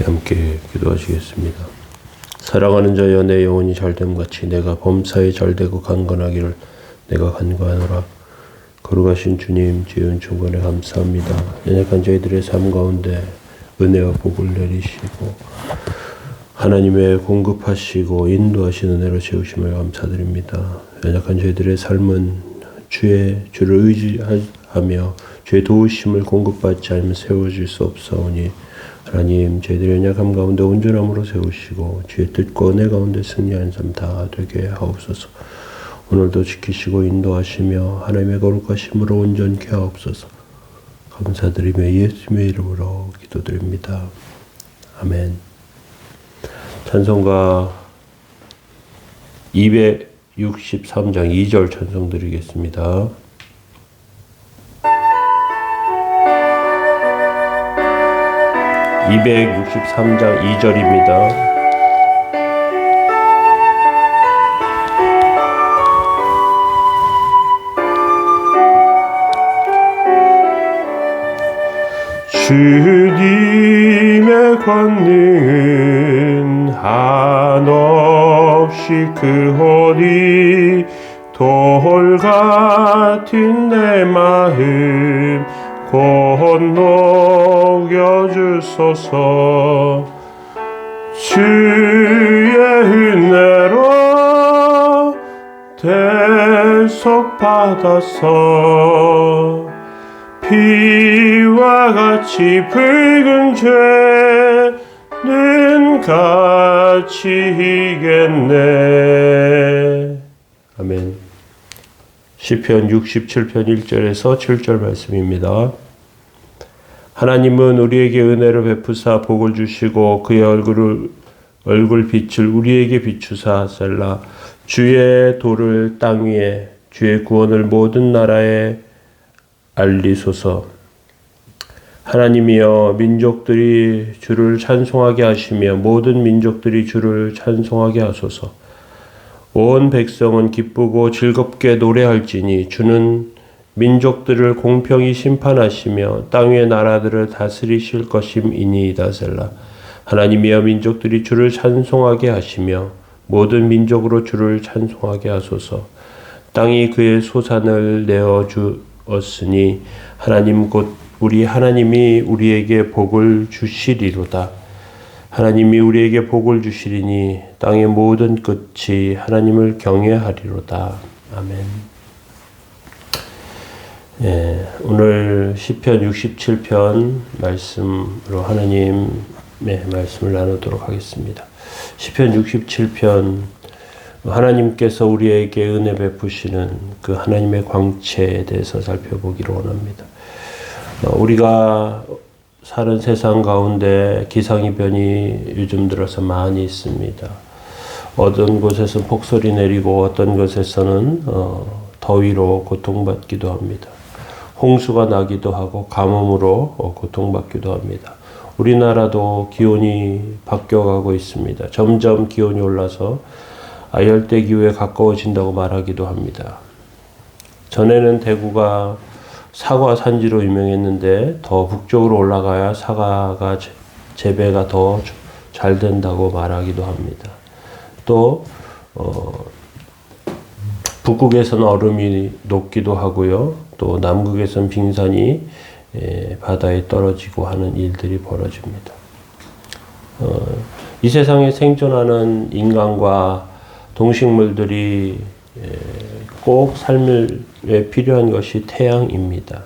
함께 기도하시겠습니다. 사랑하는 자여, 내 영혼이 잘됨같이 내가 범사에 잘되고 강건하기를 내가 간구하노라. 거룩하신 주님, 지은 중간에 감사합니다. 연약한 저희들의 삶 가운데 은혜와 복을 내리시고 하나님의 공급하시고 인도하시는 은혜로 채우심을 감사드립니다. 연약한 저희들의 삶은 주를 의지하며 주의 도우심을 공급받지 않으면 세워질 수 없사오니 하나님, 저희들의 연약함 가운데 온전함으로 세우시고 주의 뜻과 은혜 가운데 승리하는 삶 다 되게 하옵소서. 오늘도 지키시고 인도하시며 하나님의 거룩하심으로 온전케 하옵소서. 감사드리며 예수님의 이름으로 기도드립니다. 아멘. 찬송가 263장 2절 찬송 드리겠습니다. (263장) 2절입니다. 주님의 권능은 한없이 크오니 돌 같은 내 마음 건너겨 주소서. 주의 은혜로 대속받아서 피와 같이 붉은 죄는 같이 이겠네. 아멘. 시편 67편 1절에서 7절 말씀입니다. 하나님은 우리에게 은혜를 베푸사 복을 주시고 그의 얼굴 빛을 우리에게 비추사 셀라. 주의 도를 땅 위에 주의 구원을 모든 나라에 알리소서. 하나님이여, 민족들이 주를 찬송하게 하시며 모든 민족들이 주를 찬송하게 하소서. 온 백성은 기쁘고 즐겁게 노래할지니 주는 민족들을 공평히 심판하시며 땅 위의 나라들을 다스리실 것임이니이다. 셀라. 하나님이여, 민족들이 주를 찬송하게 하시며 모든 민족으로 주를 찬송하게 하소서. 땅이 그의 소산을 내어 주었으니 하나님 곧 우리 하나님이 우리에게 복을 주시리로다. 하나님이 우리에게 복을 주시리니 땅의 모든 끝이 하나님을 경외하리로다. 아멘. 오늘 시편 67편 말씀으로 하나님의 말씀을 나누도록 하겠습니다. 시편 67편, 하나님께서 우리에게 은혜 베푸시는 그 하나님의 광채에 대해서 살펴보기를 원합니다. 우리가 사는 세상 가운데 기상이변이 요즘 들어서 많이 있습니다. 어떤 곳에서는 폭설이 내리고 어떤 곳에서는 더위로 고통받기도 합니다. 홍수가 나기도 하고 가뭄으로 고통받기도 합니다. 우리나라도 기온이 바뀌어가고 있습니다. 점점 기온이 올라서 열대 기후에 가까워진다고 말하기도 합니다. 전에는 대구가 사과 산지로 유명했는데 더 북쪽으로 올라가야 사과가 재배가 더 잘 된다고 말하기도 합니다. 또 북극에서는 얼음이 녹기도 하고요. 또 남극에서는 빙산이 바다에 떨어지고 하는 일들이 벌어집니다. 이 세상에 생존하는 인간과 동식물들이 꼭 삶에 필요한 것이 태양입니다.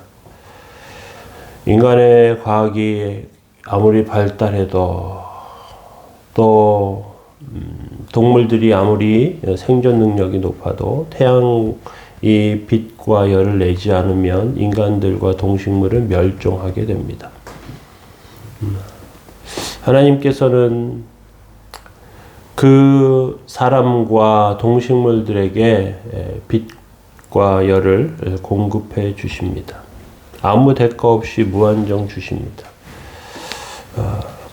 인간의 과학이 아무리 발달해도 또 동물들이 아무리 생존 능력이 높아도 태양이 빛과 열을 내지 않으면 인간들과 동식물은 멸종하게 됩니다. 하나님께서는 그 사람과 동식물들에게 빛과 열을 공급해 주십니다. 아무 대가 없이 무한정 주십니다.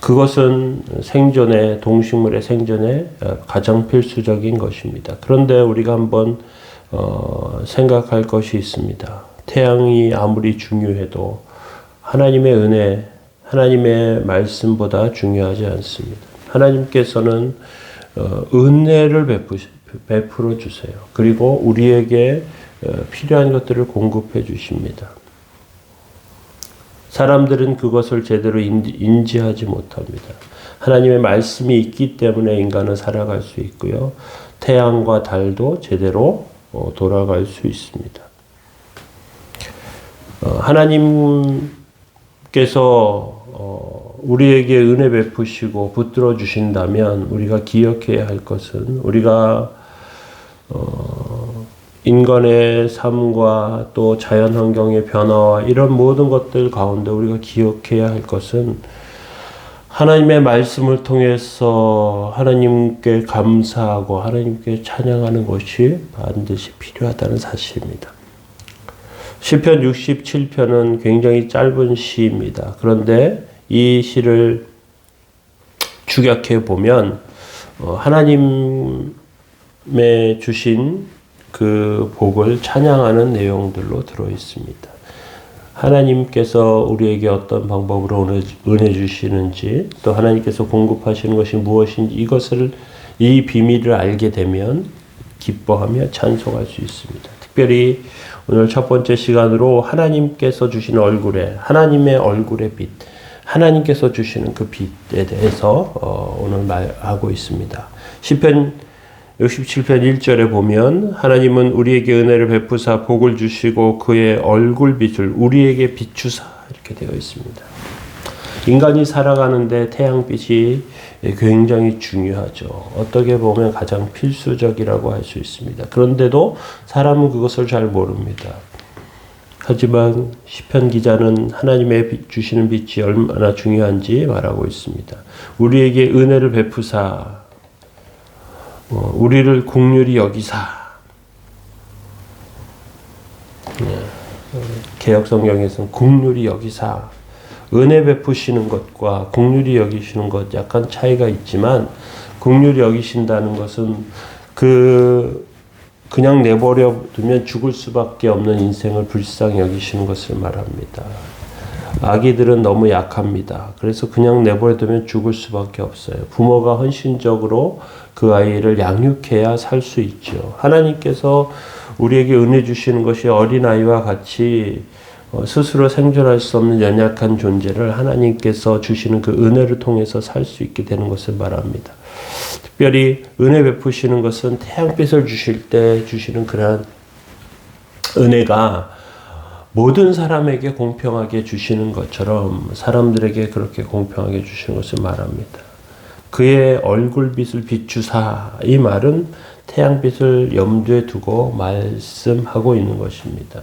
그것은 동식물의 생존에 가장 필수적인 것입니다. 그런데 우리가 한번 생각할 것이 있습니다. 태양이 아무리 중요해도 하나님의 은혜, 하나님의 말씀보다 중요하지 않습니다. 하나님께서는 은혜를 베풀어 주세요. 그리고 우리에게 필요한 것들을 공급해 주십니다. 사람들은 그것을 제대로 인지하지 못합니다. 하나님의 말씀이 있기 때문에 인간은 살아갈 수 있고요. 태양과 달도 제대로 돌아갈 수 있습니다. 하나님께서 우리에게 은혜 베푸시고 붙들어 주신다면 우리가 기억해야 할 것은 우리가 인간의 삶과 또 자연환경의 변화와 이런 모든 것들 가운데 우리가 기억해야 할 것은 하나님의 말씀을 통해서 하나님께 감사하고 하나님께 찬양하는 것이 반드시 필요하다는 사실입니다. 시편 67편은 굉장히 짧은 시입니다. 그런데 이 시를 축약해 보면 하나님의 주신 그 복을 찬양하는 내용들로 들어 있습니다. 하나님께서 우리에게 어떤 방법으로 은혜 주시는지 또 하나님께서 공급하시는 것이 무엇인지 이 비밀을 알게 되면 기뻐하며 찬송할 수 있습니다. 특별히 오늘 첫 번째 시간으로 하나님께서 주시는 하나님의 얼굴의 빛, 하나님께서 주시는 그 빛에 대해서 오늘 말하고 있습니다. 시편 67편 1절에 보면 하나님은 우리에게 은혜를 베푸사 복을 주시고 그의 얼굴빛을 우리에게 비추사 이렇게 되어 있습니다. 인간이 살아가는데 태양빛이 굉장히 중요하죠. 어떻게 보면 가장 필수적이라고 할 수 있습니다. 그런데도 사람은 그것을 잘 모릅니다. 하지만 시편 기자는 하나님의 주시는 빛이 얼마나 중요한지 말하고 있습니다. 우리에게 은혜를 베푸사 우리를 긍휼히 여기사. 개역성경에서는 긍휼히 여기사. 은혜 베푸시는 것과 긍휼히 여기시는 것 약간 차이가 있지만 긍휼히 여기신다는 것은 그냥 내버려 두면 죽을 수밖에 없는 인생을 불쌍히 여기시는 것을 말합니다. 아기들은 너무 약합니다. 그래서 그냥 내버려 두면 죽을 수밖에 없어요. 부모가 헌신적으로 그 아이를 양육해야 살 수 있죠. 하나님께서 우리에게 은혜 주시는 것이 어린아이와 같이 스스로 생존할 수 없는 연약한 존재를 하나님께서 주시는 그 은혜를 통해서 살 수 있게 되는 것을 말합니다. 특별히 은혜 베푸시는 것은 태양빛을 주실 때 주시는 그러한 은혜가 모든 사람에게 공평하게 주시는 것처럼 사람들에게 그렇게 공평하게 주시는 것을 말합니다. 그의 얼굴빛을 비추사, 이 말은 태양빛을 염두에 두고 말씀하고 있는 것입니다.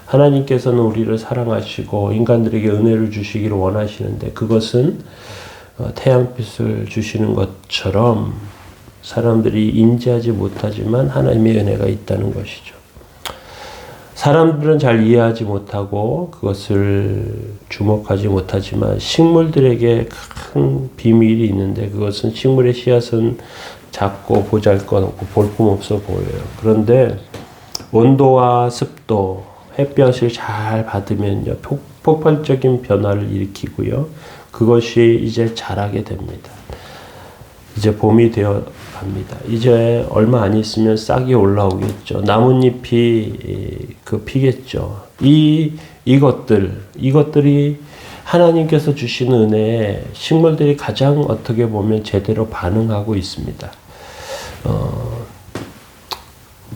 하나님께서는 우리를 사랑하시고 인간들에게 은혜를 주시기를 원하시는데 그것은 태양빛을 주시는 것처럼 사람들이 인지하지 못하지만 하나님의 은혜가 있다는 것이죠. 사람들은 잘 이해하지 못하고 그것을 주목하지 못하지만 식물들에게 큰 비밀이 있는데 그것은 식물의 씨앗은 작고 보잘것없고 볼품없어 보여요. 그런데 온도와 습도, 햇볕을 잘 받으면요 폭발적인 변화를 일으키고요. 그것이 이제 자라게 됩니다. 이제 봄이 되어 갑니다. 이제 얼마 안 있으면 싹이 올라오겠죠. 나뭇잎이 피겠죠. 이것들이 하나님께서 주시는 은혜에 식물들이 가장 어떻게 보면 제대로 반응하고 있습니다.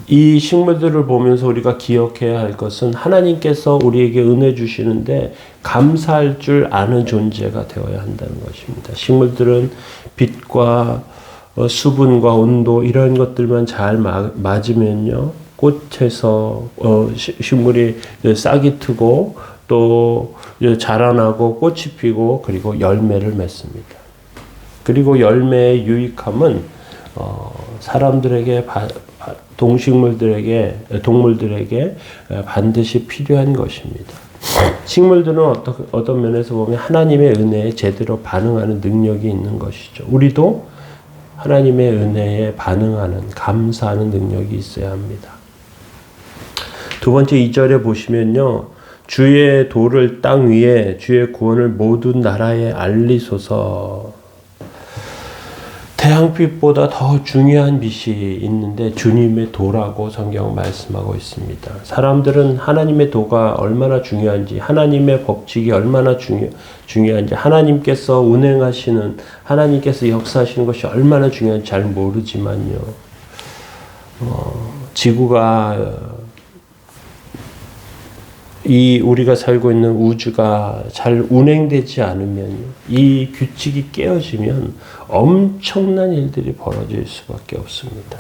이 식물들을 보면서 우리가 기억해야 할 것은 하나님께서 우리에게 은혜 주시는데 감사할 줄 아는 존재가 되어야 한다는 것입니다. 식물들은 빛과 수분과 온도 이런 것들만 잘 맞으면요 꽃에서 식물이 싹이 트고 또 자라나고 꽃이 피고 그리고 열매를 맺습니다. 그리고 열매의 유익함은 사람들에게 동물들에게 반드시 필요한 것입니다. 식물들은 어떤 면에서 보면 하나님의 은혜에 제대로 반응하는 능력이 있는 것이죠. 우리도 하나님의 은혜에 반응하는, 감사하는 능력이 있어야 합니다. 두 번째 2절에 보시면요. 주의 도를 땅 위에 주의 구원을 모든 나라에 알리소서. 태양빛보다 더 중요한 빛이 있는데 주님의 도라고 성경 말씀하고 있습니다. 사람들은 하나님의 도가 얼마나 중요한지, 하나님의 법칙이 얼마나 중요한지, 하나님께서 운행하시는, 하나님께서 역사하시는 것이 얼마나 중요한지 잘 모르지만요. 지구가 우리가 살고 있는 우주가 잘 운행되지 않으면, 이 규칙이 깨어지면 엄청난 일들이 벌어질 수밖에 없습니다.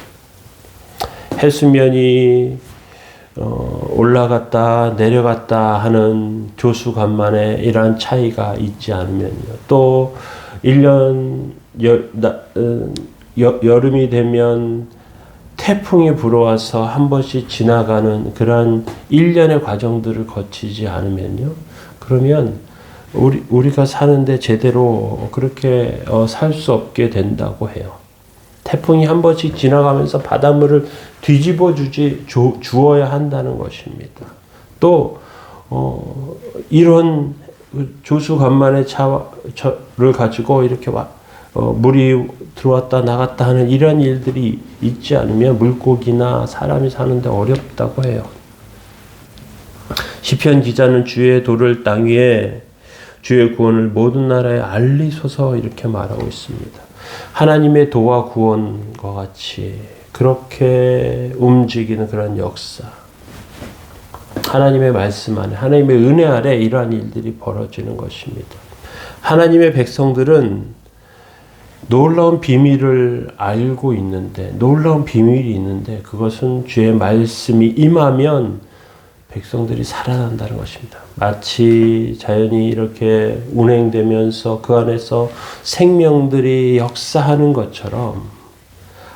해수면이 올라갔다 내려갔다 하는 조수간만에 이러한 차이가 있지 않으면요. 또 1년 여름이 되면 태풍이 불어와서 한 번씩 지나가는 그러한 일련의 과정들을 거치지 않으면요. 그러면 우리가 사는데 제대로 그렇게 살 수 없게 된다고 해요. 태풍이 한 번씩 지나가면서 바닷물을 뒤집어 주어야 한다는 것입니다. 또 이런 조수간만의 차를 가지고 이렇게 물이 들어왔다 나갔다 하는 이런 일들이 있지 않으면 물고기나 사람이 사는데 어렵다고 해요. 시편 기자는 주의 도를 땅 위에 주의 구원을 모든 나라에 알리소서 이렇게 말하고 있습니다. 하나님의 도와 구원과 같이 그렇게 움직이는 그런 역사, 하나님의 말씀 안에, 하나님의 은혜 아래 이러한 일들이 벌어지는 것입니다. 하나님의 백성들은 놀라운 비밀을 알고 있는데, 놀라운 비밀이 있는데 그것은 주의 말씀이 임하면 백성들이 살아난다는 것입니다. 마치 자연이 이렇게 운행되면서 그 안에서 생명들이 역사하는 것처럼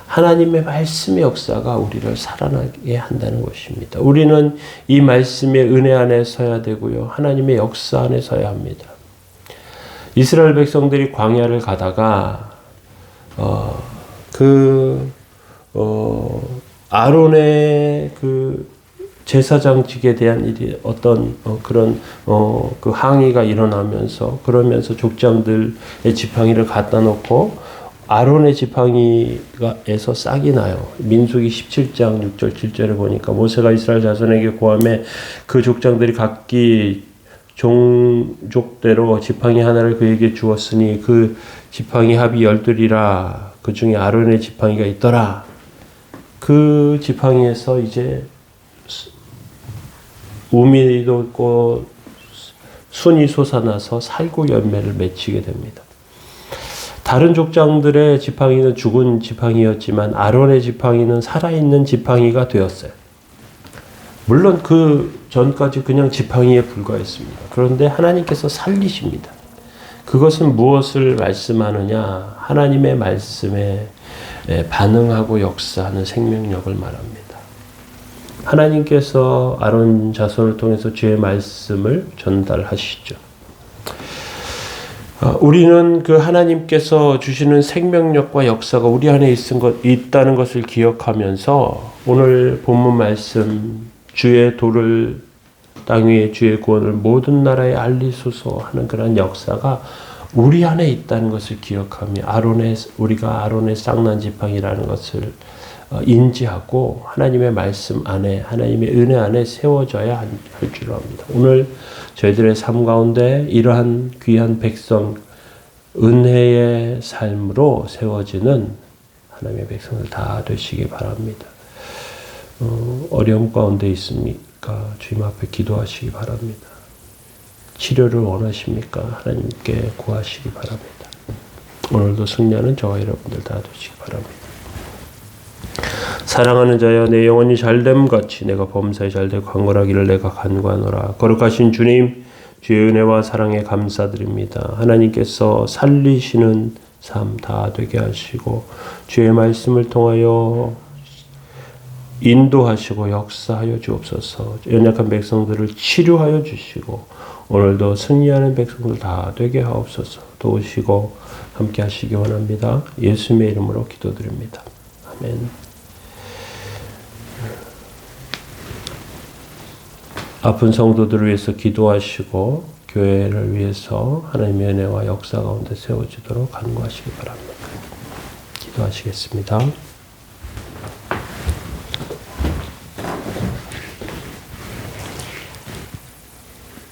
하나님의 말씀의 역사가 우리를 살아나게 한다는 것입니다. 우리는 이 말씀의 은혜 안에 서야 되고요. 하나님의 역사 안에 서야 합니다. 이스라엘 백성들이 광야를 가다가 아론의 그 제사장직에 대한 일이 어떤 그런 그 항의가 일어나면서, 그러면서 족장들의 지팡이를 갖다 놓고 아론의 지팡이에서 싹이 나요. 민수기 17장 6절 7절에 보니까 모세가 이스라엘 자손에게 고하매 그 족장들이 각기 종족대로 지팡이 하나를 그에게 주었으니 그 지팡이 합이 12이라. 그 중에 아론의 지팡이가 있더라. 그 지팡이에서 이제 우민이 돋고 순이 솟아나서 살구 열매를 맺히게 됩니다. 다른 족장들의 지팡이는 죽은 지팡이였지만 아론의 지팡이는 살아있는 지팡이가 되었어요. 물론 그 전까지 그냥 지팡이에 불과했습니다. 그런데 하나님께서 살리십니다. 그것은 무엇을 말씀하느냐? 하나님의 말씀에 반응하고 역사하는 생명력을 말합니다. 하나님께서 아론 자손을 통해서 주의 말씀을 전달하시죠. 우리는 그 하나님께서 주시는 생명력과 역사가 우리 안에 있다는 것을 기억하면서 오늘 본문 말씀 주의 도를 땅 위에 주의 구원을 모든 나라에 알리소서 하는 그런 역사가 우리 안에 있다는 것을 기억하며 우리가 아론의 쌍난 지팡이라는 것을 인지하고 하나님의 말씀 안에, 하나님의 은혜 안에 세워져야 할 줄 압니다. 오늘 저희들의 삶 가운데 이러한 귀한 백성, 은혜의 삶으로 세워지는 하나님의 백성들 다 되시기 바랍니다. 어려움 가운데 있습니까? 주님 앞에 기도하시기 바랍니다. 치료를 원하십니까? 하나님께 구하시기 바랍니다. 오늘도 승리하는 저와 여러분들 다 되시기 바랍니다. 사랑하는 자여, 내 영혼이 잘됨 같이 내가 범사에 잘되고 강건하기를 내가 간구하노라. 거룩하신 주님, 주의 은혜와 사랑에 감사드립니다. 하나님께서 살리시는 삶 다 되게 하시고 주의 말씀을 통하여 인도하시고 역사하여 주옵소서. 연약한 백성들을 치료하여 주시고 오늘도 승리하는 백성들 다 되게 하옵소서. 도우시고 함께 하시기 원합니다. 예수님의 이름으로 기도드립니다. 아멘. 아픈 성도들을 위해서 기도하시고 교회를 위해서 하나님의 은혜와 역사 가운데 세워지도록 간구하시기 바랍니다. 기도하시겠습니다.